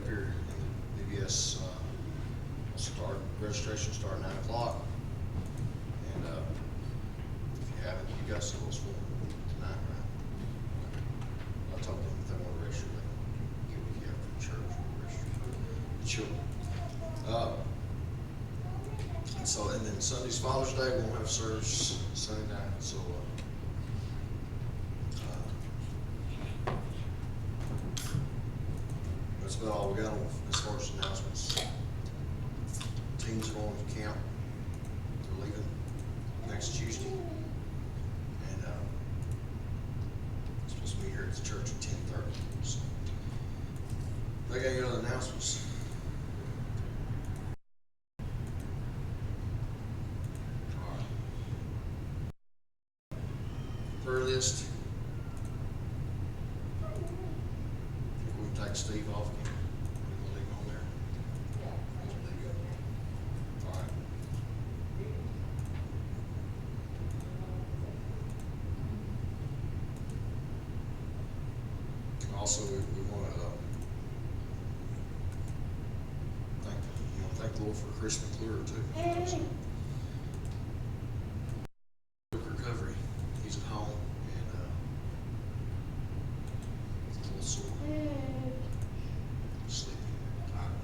here in the VBS registration start at 9 o'clock. And if you haven't, you got some of those for tonight, right? I told them if they want to register, they can get with you after church or register for the children. And then Sunday's Father's Day, we won't have service Sunday night, so that's about all we got as far as announcements. Teens are going to camp. They're leaving next Tuesday. And supposed to be here at the church at 10:30. So they got any other announcements? All right. Prayer list. We can take Steve off. Can we leave him on there? All right. Also, we want to thank the Lord for Chris McClure too. Recovery. He's at home and a little sore, sleepy, tired.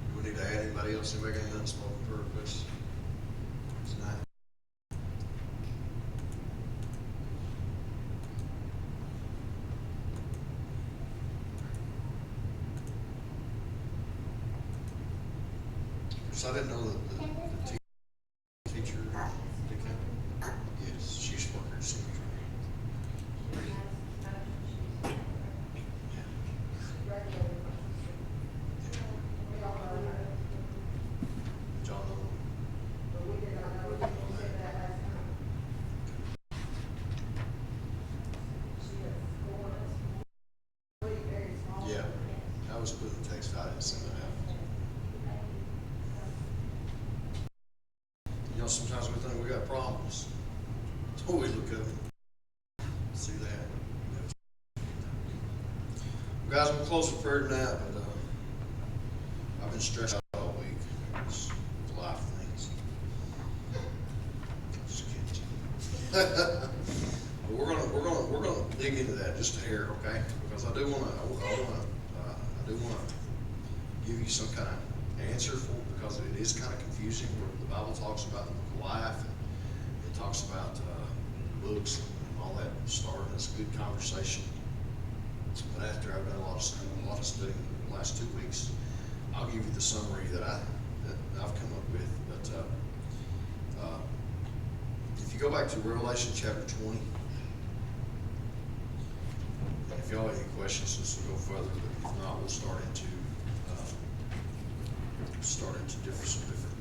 Do we need to add anybody else? Anybody got any unspoken prayer requests tonight? So I didn't know that the teacher, yes, she's working at Senior. John, yeah, I was putting the text out and sending it out. You know, sometimes we think we got problems. So we look up and see that. Well, guys, we'll close with prayer tonight, but I've been stressed out all week. It's a lot of things. Just kidding. But we're gonna dig into that just a hair, okay? Because I do wanna give you some kind of answer for, because it is kind of confusing. Where the Bible talks about the book of life, and it talks about books and all that started. It's a good conversation. But after I've done a lot of studying the last 2 weeks, I'll give you the summary that I've come up with. But if you go back to Revelation chapter 20, and if y'all have any questions, this will go further. But if not, we'll start into some different.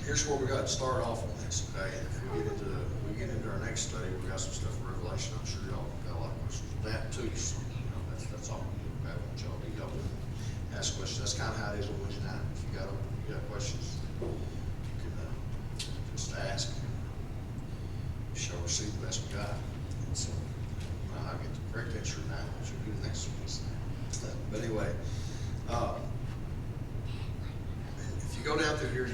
Here's where we got to start off on this, okay? And if we get into our next study, we got some stuff in Revelation. I'm sure y'all got a lot of questions with that too. So, that's all we do. I want y'all to ask questions. That's kind of how it is on Wednesday night. If you got questions, you can just ask. We shall receive the best we got. And so I'll get the correct answer now, which will be the next one. But anyway, if you go down through here,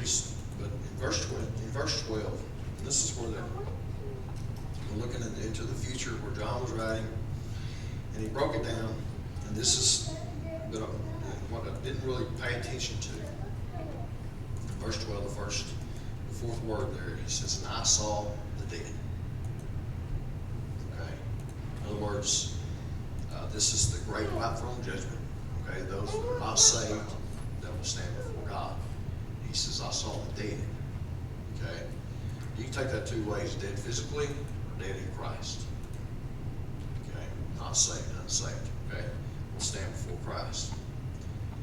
but in verse 12, this is where we're looking into the future, where John was writing, and he broke it down. And this is what I didn't really pay attention to. In verse 12, the fourth word there, he says, "And I saw the dead." Okay. In other words, this is the great white throne judgment. Okay, those that are not saved that will stand before God. He says, "I saw the dead." Okay, you can take that two ways: dead physically or dead in Christ. Okay, not saved, unsaved. Okay, we'll stand before Christ.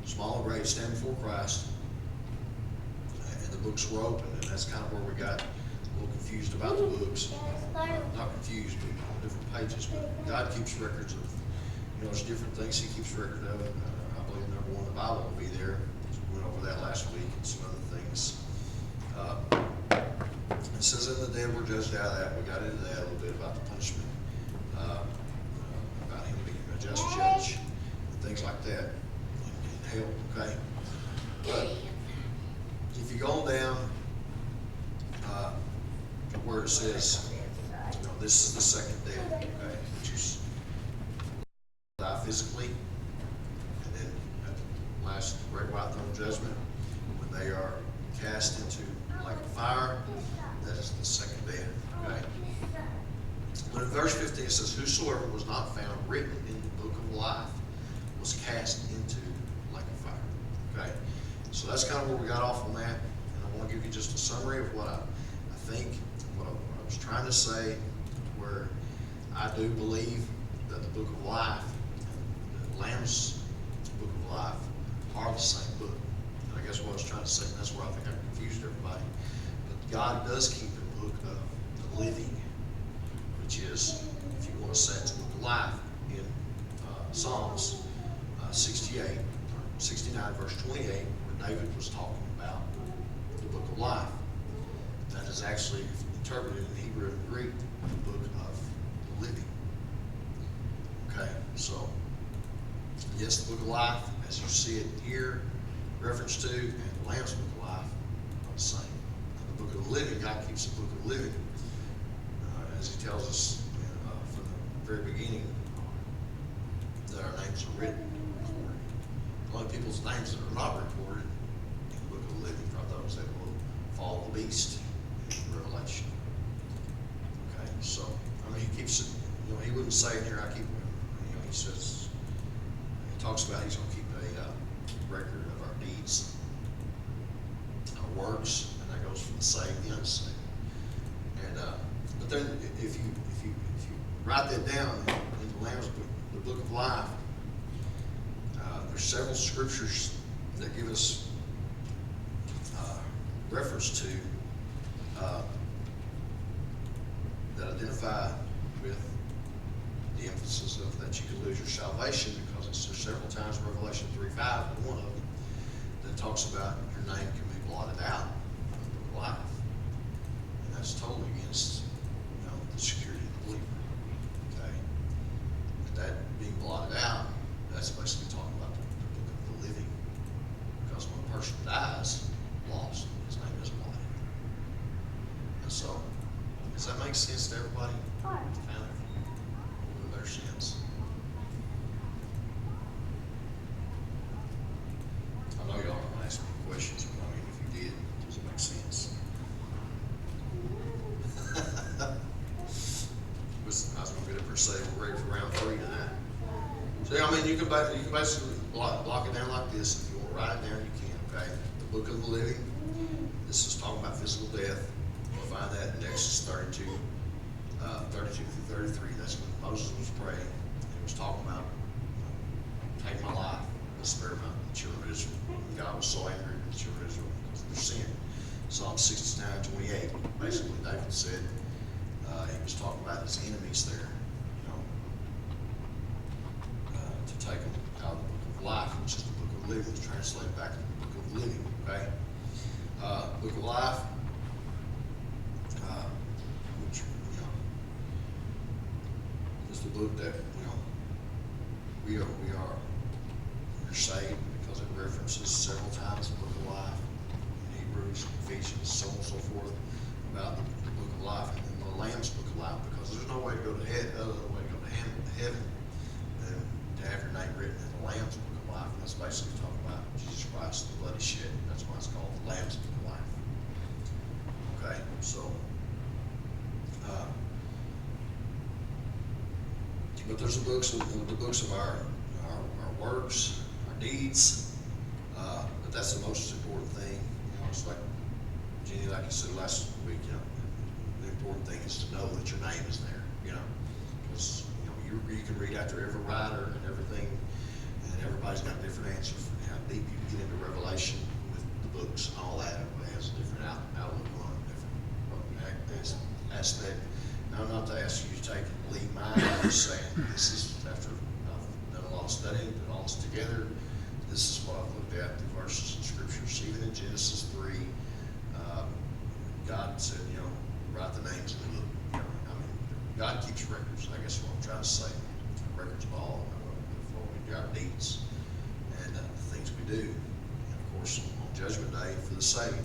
Small and great stand before Christ, and the books were open, and that's kind of where we got a little confused about the books. Not confused, but on different pages. But God keeps records of, there's different things He keeps record of. believe number one, the Bible will be there. We went over that last week and some other things. It says in the dead we're judged out of that. We got into that a little bit about the punishment, about him being a just judge, and things like that in hell, okay? But if you go on down to where it says, this is the second death, okay, which is die physically, and then at the last great white throne judgment, when they are cast into like a fire, that is the second death, okay? But in verse 15 it says, whosoever was not found written in the book of life was cast into like a fire, okay? So that's kind of where we got off on that, and I want to give you just a summary of what I think, what I was trying to say, where I do believe that the book of life and the Lamb's book of life are the same book. And I guess what I was trying to say, and that's where I think I confused everybody, but God does keep a book of the living, which is, if you want to say it's a book of life, in Psalms 68, or 69, verse 28, where David was talking about the book of life. That is actually interpreted in Hebrew and Greek, the book of the living. Okay, so yes, the book of life, as you see it here, reference to, and the Lamb's book of life are the same. And the book of the living, God keeps the book of the living, as He tells us from the very beginning, that our names are written, recorded. The only people's names that are not recorded in the book of the living are those that will follow the beast in Revelation. Okay, so I mean, He keeps it. He wouldn't say it here. I keep. He says, He talks about He's going to keep a record of our deeds, our works, and that goes for the saved and the unsaved. And but then if you write that down in the Lamb's book, the book of life, there's several scriptures that give us reference to that identify with the emphasis of that you could lose your salvation, because there's several times in Revelation 3:5, one of them, that talks about your name can be blotted out from the book of life. And that's totally against the security of the believer. Okay? And that being blotted out, that's basically talking about the book of the living. Because when a person dies, lost, his name is blotted. And so, does that make sense to everybody? Kind of. With their sins. I know y'all are going to ask me questions, but I mean, if you did, does it make sense? I was going to get up and say we're ready for round 3 tonight. So, I mean, you can basically block it down like this. If you want to write it down, you can, okay? The book of the living, this is talking about physical death. You'll find that in Exodus 32 through 33. That's when Moses was praying. He was talking about, take my life, and spare my children of Israel. And God was so angry with the children of Israel because of their sin. Psalm 69:28. Basically, David said, he was talking about his enemies there, to take them out of the book of life, which is the book of living. It's translated back to the book of living, okay? Book of life, which, is the book that, we're saved because it references several times the book of life in Hebrews, Ephesians, so on and so forth, about the book of life, and then the Lamb's book of life, because there's no way to go to heaven, other way to go to heaven than to have your name written in the Lamb's book of life. And that's basically talking about Jesus Christ, the blood He shed. That's why it's called the Lamb's book of life. Okay, so but there's the books of our works, our deeds. But that's the most important thing. It's like Jenny, like you said last week. The important thing is to know that your name is there. Because you can read after every writer and everything, and everybody's got different answers for how deep you can get into Revelation with the books and all that. Everybody has a different outlook on it, different aspect. Now, I'm not to ask you to take and believe mine. I'm just saying this is after I've done a lot of studying, put all this together. this is what I've looked at, the verses in scriptures, even in Genesis 3, God said, write the names of the, God keeps records, I guess what I'm trying to say. Records of all of what we do, our deeds, and the things we do. And of course, on Judgment Day, for the saved,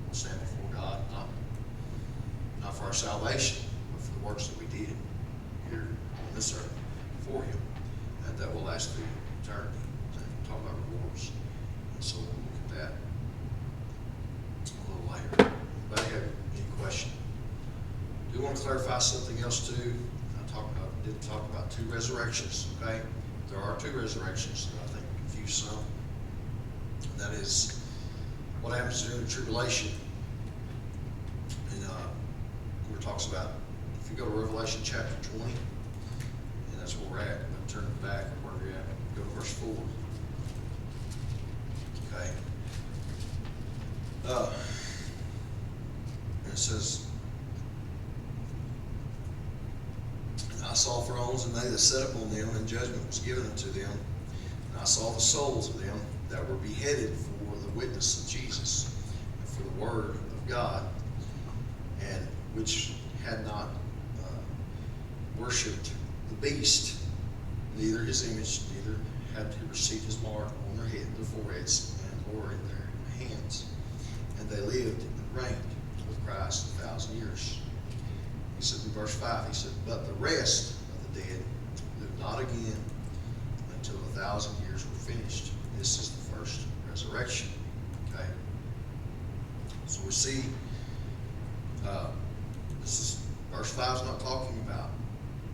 we'll stand before God, not for our salvation, but for the works that we did here on this earth for Him, and that will last through eternity. We'll talk about rewards, and so we'll look at that a little later. Anybody have any question? I do want to clarify something else too. I did talk about two resurrections, okay? There are two resurrections that I think confuse some. That is what happens during the tribulation. And where it talks about, if you go to Revelation chapter 20, and that's where we're at, but turn it back where we're at, go to verse 4. Okay. And it says, I saw thrones, and they that sat upon them, and judgment was given unto them. And I saw the souls of them that were beheaded for the witness of Jesus, and for the word of God, and which had not worshipped the beast, neither his image, neither had he received his mark on their head, their foreheads, and or in their hands. And they lived and reigned with Christ 1,000 years. He said in verse 5, he said, but the rest of the dead lived not again until 1,000 years were finished. This is the first resurrection. Okay? So we see, this is, verse 5 is not talking about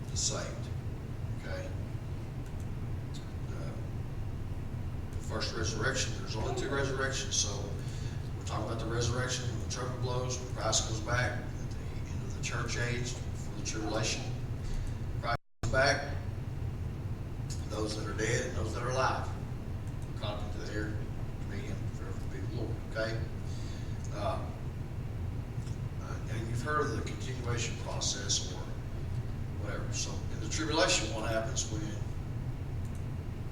the saved. Okay? The first resurrection, there's only two resurrections, so we're talking about the resurrection when the trumpet blows, when Christ goes back. Church age, for the tribulation. Christ comes back. Those that are dead and those that are alive are caught up into the air to meet Him forever to be the Lord. Okay? And you've heard of the continuation process or whatever. So in the tribulation, what happens when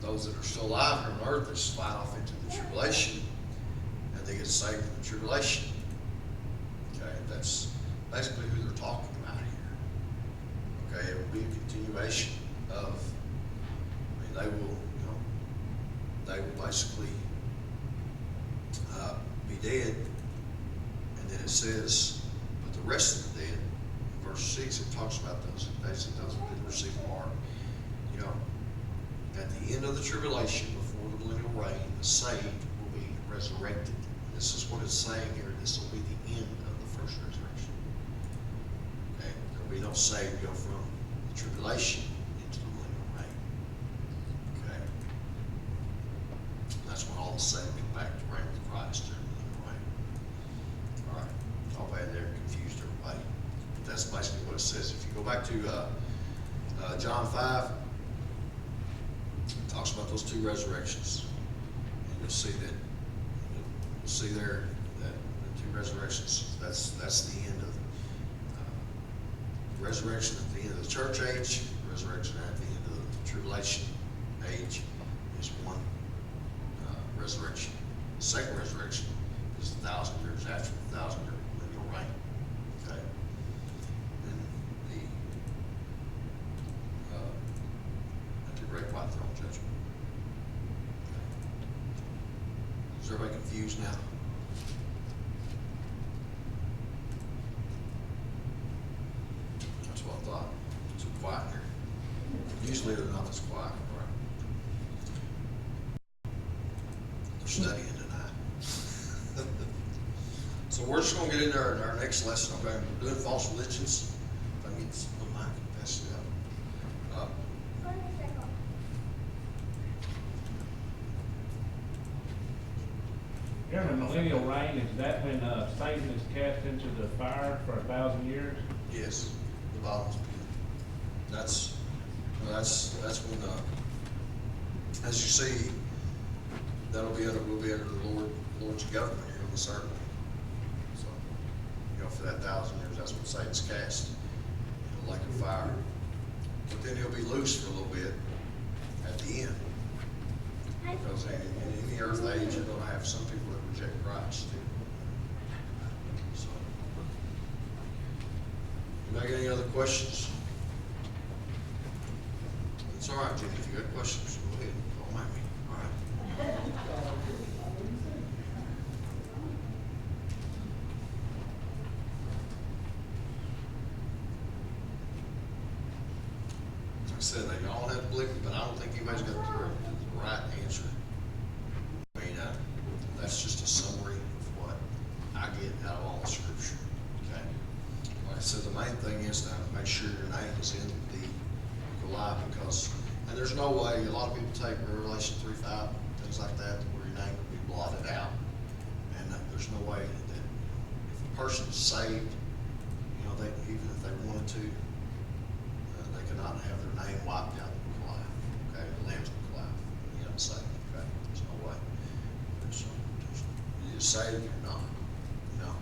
those that are still alive here on earth, they slide off into the tribulation and they get saved in the tribulation. Okay? That's basically who they're talking about here. Okay, it will be a continuation of, they will basically be dead. And then it says, but the rest of the dead, in verse 6, it talks about those that didn't receive the mark. At the end of the tribulation, before the millennial reign, the saved will be resurrected. This is what it's saying here. This will be the end of the first resurrection. We don't saved go from the tribulation into the millennial reign. Okay? That's when all the saved come back to reign with Christ during the millennial reign. All right. All bad there, confused everybody. But that's basically what it says. If you go back to John 5, it talks about those two resurrections. And you'll see that, you'll see there that the two resurrections, that's the end of resurrection at the end of the church age, resurrection at the end of the tribulation age is one resurrection. The second resurrection is 1,000 years after the 1,000-year millennial reign. Okay? And at the great white throne judgment. Okay. Is everybody confused now? I thought. It's quiet here. Usually they're not this quiet, right? They're studying tonight. So we're just going to get in there in our next lesson. Okay, we're doing false religions. If I need some mic, pass it out. During the millennial reign, is that when Satan is cast into the fire for 1,000 years? Yes. Bottomless pit. That's when, as you see, we'll be under the Lord's government here on this earth. So, for that 1,000 years, that's when Satan's cast in a lake of fire. But then he'll be loose for a little bit at the end. because in any earth age, you're gonna have some people that reject Christ too. So, anybody got any other questions? It's all right, Jenny, if you got questions, go ahead, don't mind me, all right? Like I said, they all have to believe it, but I don't think anybody's got the right answer. I mean, that's just a summary of what I get out of all the scripture, okay? Like I said, the main thing is to make sure your name is in the book of life, because, and there's no way, a lot of people take Revelation 3:5, things like that, where your name will be blotted out. And there's no way that if a person is saved, you know, even if they wanted to, they cannot have their name wiped out of the book of life, okay, the Lamb's book of life, the unsaved, okay, there's no way. You're saved, you're not, you know.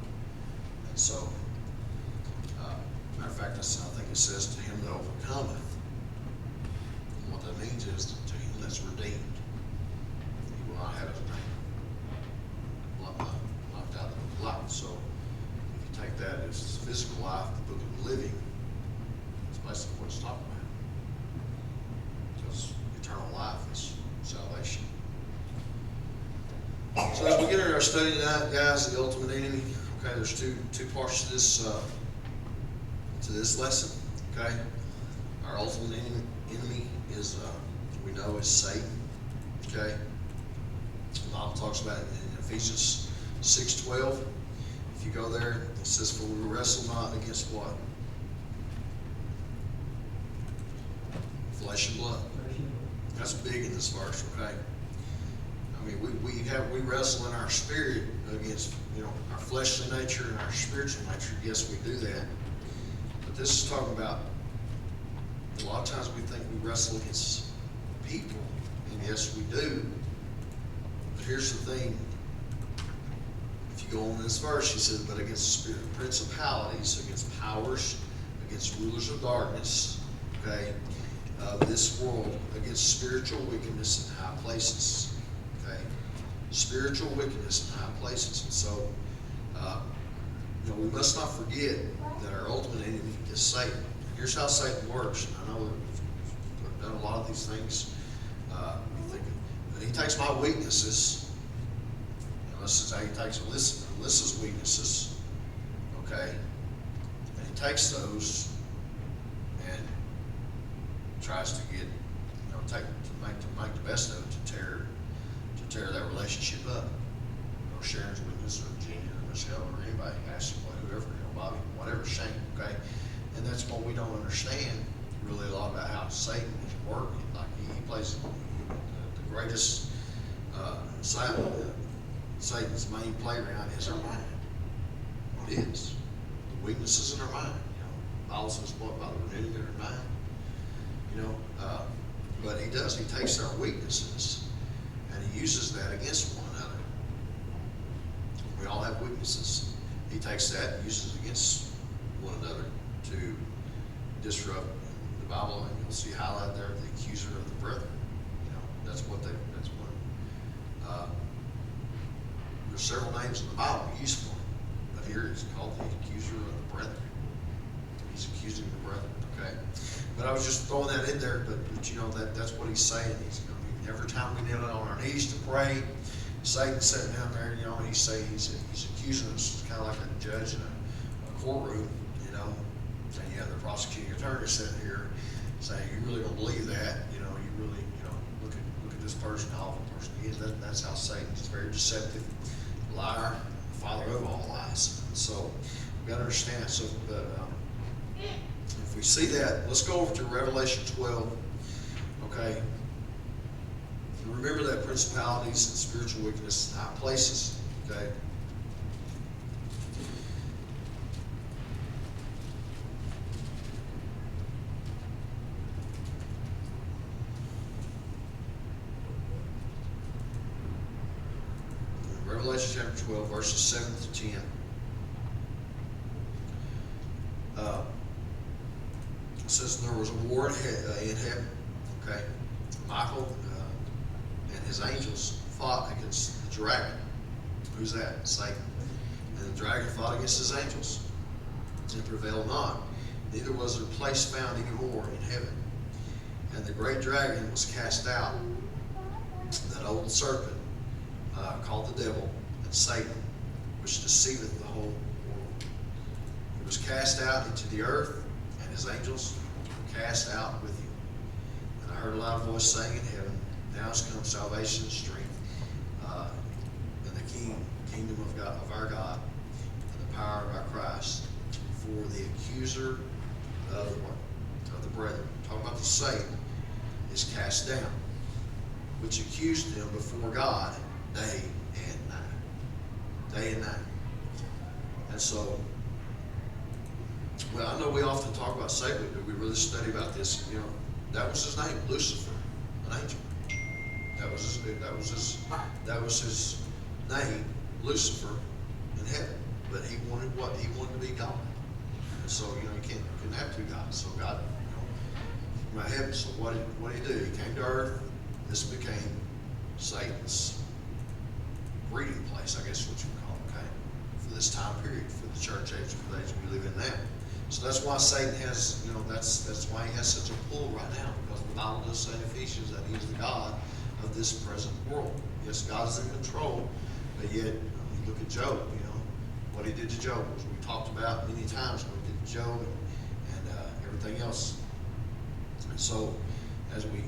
And so, matter of fact, I think it says, to him that overcometh. And what that means is that to him that's redeemed, he will not have his name locked out of the book of life. So, if you take that as physical life, the book of the living, it's basically what it's talking about. Because eternal life is salvation. So as we get into our study tonight, guys, the ultimate enemy. Okay, there's two parts to this lesson. Okay, our ultimate enemy is we know is Satan. Okay, the Bible talks about it in Ephesians 6:12. If you go there, it says, "For we wrestle not against what? Flesh and blood." That's big in this verse. Okay. I mean, we wrestle in our spirit against, you know, our fleshly nature and our spiritual nature. Yes, we do that. But this is talking about, a lot of times we think we wrestle against people, and yes, we do. But here's the thing. If you go on in this verse, he says, but against spirit principalities, against powers, against rulers of darkness, okay, of this world, against spiritual wickedness in high places. Okay, spiritual wickedness in high places. And so, you know, we must not forget that our ultimate enemy is Satan. Here's how Satan works. And I know that we've done a lot of these things. We think, and he takes my weaknesses. You know, this is how he takes Alyssa's weaknesses. Okay, and he takes those and tries to get, you know, to make the best of it, to tear that relationship up. You know, Sharon's witness, or Gina, or Michelle, or anybody, Ashley, whoever, you know, Bobby, whatever, Shane, okay? And that's what we don't understand really a lot about how Satan is working. Like he plays the greatest, Satan's main playground is our mind. It is. The weaknesses in our mind. You know, the Bible says what about the renewing of our mind? You know, but he does. He takes our weaknesses and he uses that against one another. We all have weaknesses. He takes that and uses it against one another to disrupt the Bible. And you'll see highlighted there the accuser of the brethren. You know, that's one. There's several names in the Bible used for him, but here it's called the accuser of the brethren. He's accusing the brethren. Okay. But I was just throwing that in there, but you know, that's what he's saying. He's, I mean, every time we kneel on our knees to pray, Satan's sitting down there, you know, and he's accusing us. It's kind of like a judge in a courtroom, you know, and you have the prosecuting attorney sitting here saying, "You really don't believe that? You know, you really, you know, look at this person, how awful person he is." That's how Satan is, very deceptive, liar, the father of all lies. So we got to understand. So, but if we see that, let's go over to Revelation 12. Okay. Remember that principalities and spiritual wickedness in high places. Okay. Revelation chapter 12, verses 7 to 10. It says there was a war in heaven. Okay, Michael and his angels fought against the dragon. Who's that? Satan. And the dragon fought against his angels and prevailed not. Neither was their place found any more in heaven. And the great dragon was cast out, that old serpent, called the devil, and Satan, which deceiveth the whole world. He was cast out into the earth, and his angels were cast out with him. And I heard a loud voice saying in heaven, Now is come salvation and strength, and the kingdom of God, of our God, and the power of our Christ. For the accuser of the brethren, talking about the Satan, is cast down, which accused them before God day and night. Day and night. And so, well, I know we often talk about Satan, but we really study about this. You know, that was his name, Lucifer, an angel. That was his name, Lucifer, in heaven. But he wanted what? He wanted to be God. And so, you know, you couldn't have two gods. So God, you know, from heaven. So what did he do? He came to earth. This became Satan's breeding place, I guess is what you would call it, okay? For this time period, for the church age, for the age we live in now. So that's why Satan has, you know, that's why he has such a pull right now, because the Bible does say in Ephesians that he is the God of this present world. Yes, God is in control, but yet, you look at Job, you know, what he did to Job, as we talked about many times, what he did to Job and everything else. And so, as we,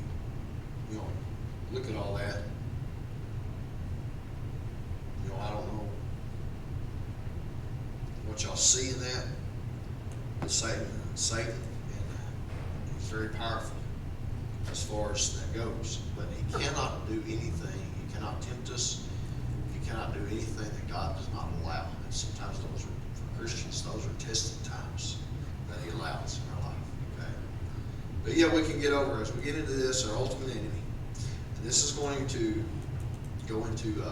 you know, look at all that, you know, I don't know what y'all see in that. Satan, and he's very powerful as far as that goes. But he cannot do anything. He cannot tempt us. He cannot do anything that God does not allow. And sometimes those are, for Christians, those are testing times that he allows in our life. Okay. But yeah, we can get over as we get into this, our ultimate enemy. And this is going to go into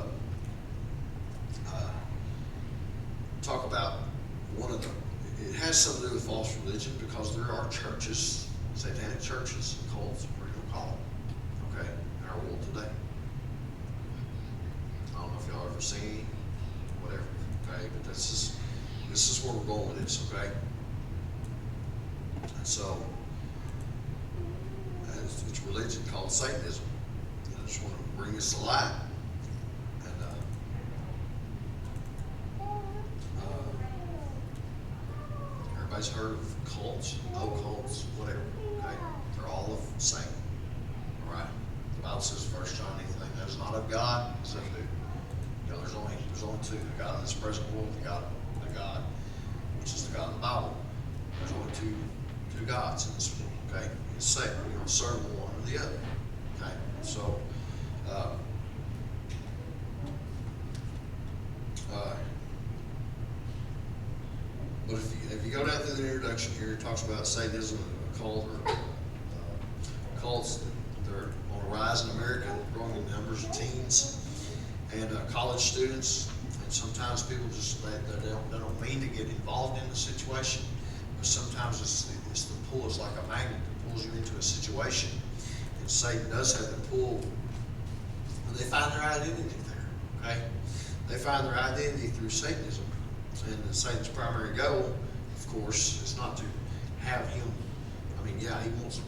talk about one of the. It has something to do with false religion, because there are churches, satanic churches, cults, whatever you call them, okay, in our world today. I don't know if y'all ever seen any, whatever, okay, but this is where we're going with this, okay? And so, it's a religion called Satanism. And I just want to bring this to light. Everybody's heard of cults, occults, whatever, okay? They're all of Satan, all right? The Bible says, 1 John, anything that is not of God is of who? You know, there's only two, the God of this present world, the God, which is the God of the Bible. There's only two gods in this world, okay? It's Satan. We don't serve one or the other, okay? So, but if you go down through the introduction here, it talks about Satanism, occult, or cults that are on a rise in America, growing in numbers of teens and college students. And sometimes people just they don't mean to get involved in the situation, but sometimes it's the pull is like a magnet that pulls you into a situation, and Satan does have the pull, and they find their identity there. Okay, they find their identity through Satanism. And Satan's primary goal, of course, is not to have him. I mean, yeah, he wants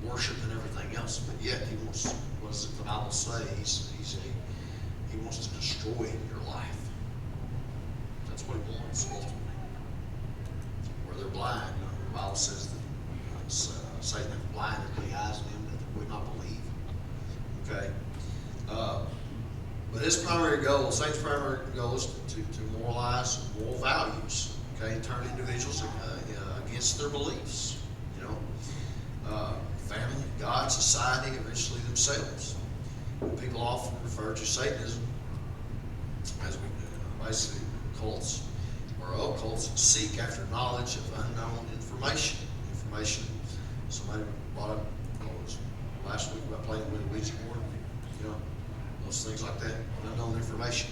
worship and everything else, but yet he wants. What does the Bible say? He wants to destroy your life. That's what he wants ultimately. Where they're blind, you know, the Bible says that Satan hath blinded the eyes of them that would not believe. Okay. But his primary goal, Satan's primary goal, is to moralize moral values, okay, and turn individuals against their beliefs, you know, family, God, society, eventually themselves. And people often refer to Satanism as basically cults or occults seek after knowledge of unknown information. Somebody brought up last week about playing with a Ouija board, you know. Those things like that, unknown information.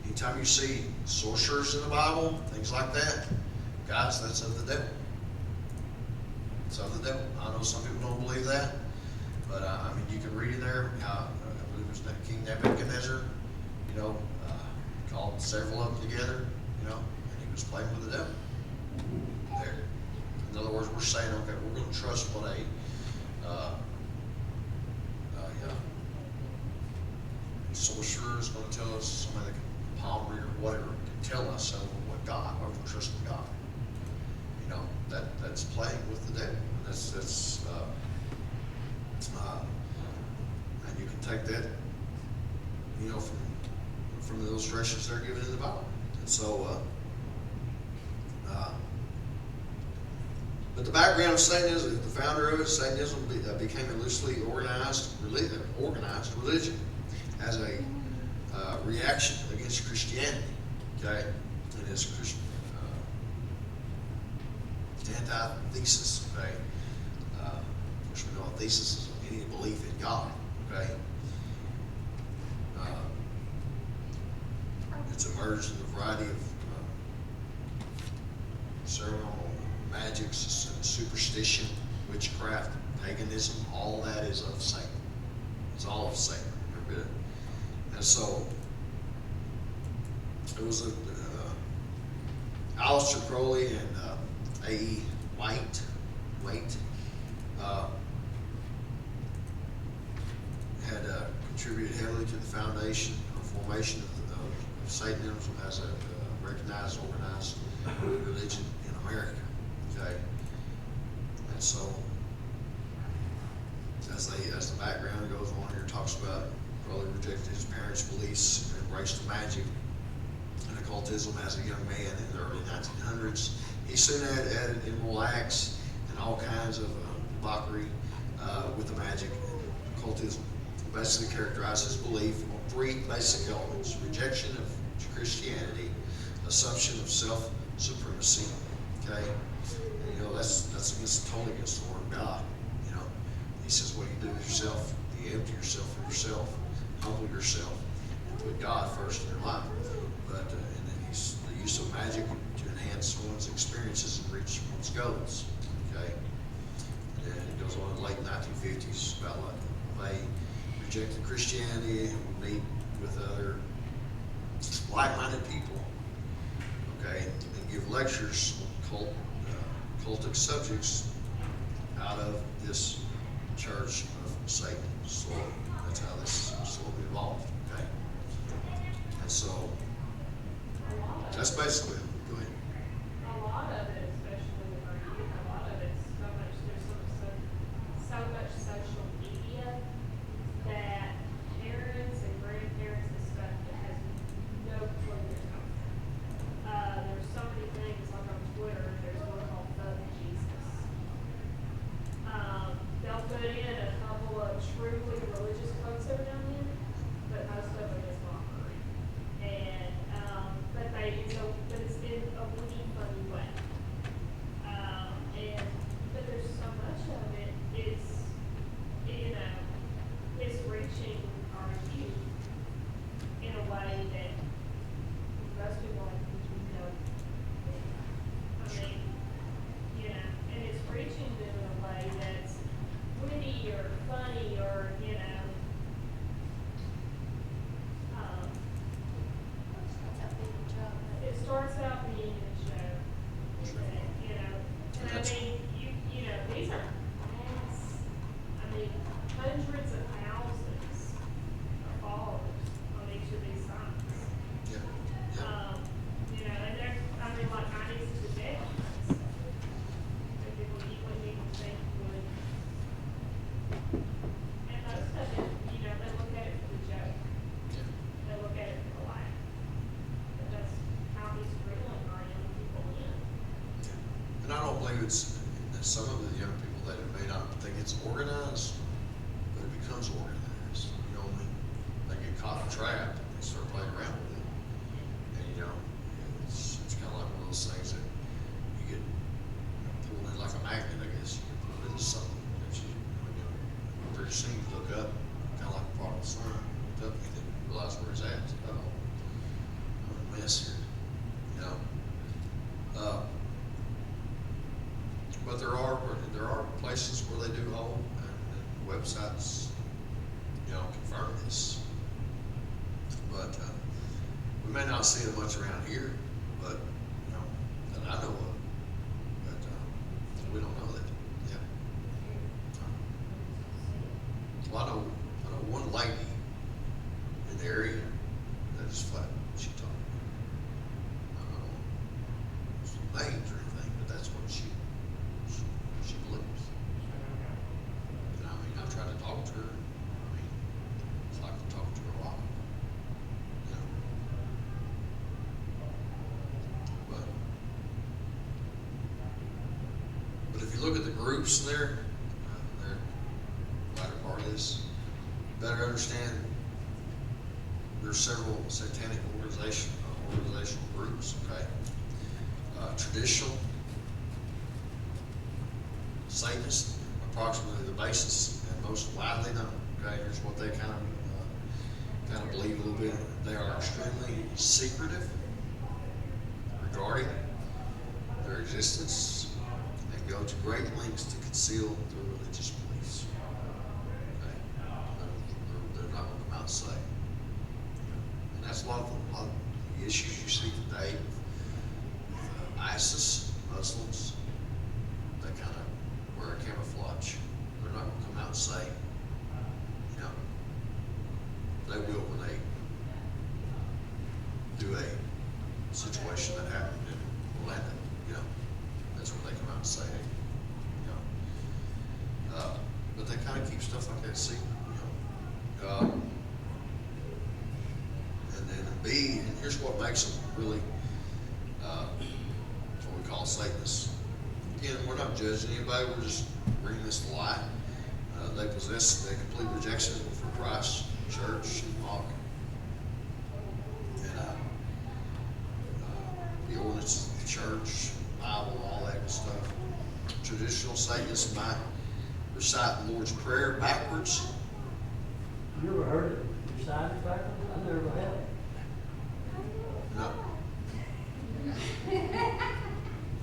Anytime you see sorcerers in the Bible, things like that, guys, that's of the devil. It's of the devil. I know some people don't believe that, but I mean, you can read in there how Nebuchadnezzar, called several of them together, and he was playing with the devil there. In other words, we're saying, okay, we're going to trust what sorcerer is going to tell us, somebody that can palm read or whatever, can tell us what God, or we're trusting God. That's playing with the devil. And you can take that, from the illustrations they're given in the Bible. And so, but the background of Satanism, the founder of it, Satanism became a loosely organized religion as a reaction against Christianity. Okay, it is Christian antithesis. Okay, of course we know a thesis is any belief in God. Okay, it's emerged in a variety of ceremonial magic, superstition, witchcraft, paganism. All that is of Satan. It's all of Satan. Every bit. And so it was Aleister Crowley and A.E. White had contributed heavily to the foundation or formation of Satanism as a recognized, organized religion in America. Okay, and so as the background goes on here, talks about Crowley rejected his parents' beliefs and embraced magic and occultism as a young man in the early 1900s. He soon added immoral acts and all kinds of debauchery with the magic and occultism. He basically characterized his belief on three basic elements: rejection of Christianity, assumption of self-supremacy. Okay, and, that's totally against the Word of God. He says, what you do with yourself, you empty yourself of yourself, humble yourself, and put God first in your life. But and then he's the use of magic to enhance one's experiences and reach one's goals. Okay, and it goes on in the late 1950s about like they rejected Christianity and would meet with other like-minded people. Okay, and give lectures on cultic subjects out of this Church of Satan. So that's how this slowly evolved. Okay, and so that's basically. Go ahead. A lot of it, especially with our youth, a lot of it's so much social media that parents and grandparents and stuff that has no clue where it's coming from. There's so many things like on Twitter. There's one called Thug Jesus. They'll put in a couple of truly religious quotes every now and then, but most of it is mockery. And but it's in a witty, funny way. But there's so much of it. It's reaching our youth in a way that most people don't. And it's reaching them in a way that's witty or funny or, it starts out being a joke, and I mean, these are hundreds of thousands of followers on each of these sites. Yeah. And they're, like 90s to decades. That people wouldn't even think would. And most of it, they look at it for the joke. Yeah. They look at it for the laugh. But that's how he's reeling our young people in. And I don't believe it's some of the young people that may not think it's organized, but it becomes organized. You know what I mean? They get caught in a trap and they start playing around with it. And it's kind of like one of those things that you get pulled in like a magnet, I guess. You get pulled into something that pretty soon you look up, kind of like a prodigal son, look up and then realize where he's at. Oh, I'm in a mess here. But there are places where they do hold and websites not seeing it much around here, but, you know, that I know of. But, we don't know that, yeah. Well, I know one lady in the area that is flat, she told me. I don't know some names or anything, but that's what she believes. And I mean, I've tried to talk to her. I mean, it's like to talk to her a lot. You know. But if you look at the groups there, they're latter part of this, you better understand there's several satanic organizational groups, okay? Traditional Satanists, approximately the basis and most widely known, okay? Here's what they kind of believe a little bit. They are extremely secretive regarding their existence and go to great lengths to conceal their religious beliefs. Okay? They're not going to come out and say. And that's a lot of the issues you see today with ISIS, Muslims. They kind of wear a camouflage. They're not going to come out and say, you know, they will when they do a situation that happened in Orlando. You know, that's where they come out and say, you know. But they kind of keep stuff like that secret, you know. And then B, and here's what makes them really what we call Satanists. Again, we're not judging anybody, we're just bringing this to light. They complete rejection for Christ, church, and mock. And the ordinances of the church, Bible, all that good stuff. Traditional Satanists might recite the Lord's Prayer backwards. You ever heard it recited backwards? I never have. No.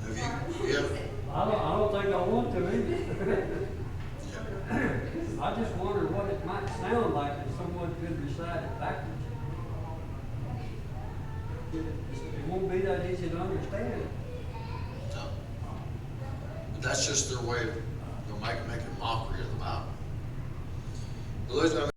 Have you? Yeah. I don't think I want to either. Yeah. I just wonder what it might sound like if someone could recite it backwards. It won't be that easy to understand. No. But that's just their way of making mockery of the Bible. But I mean,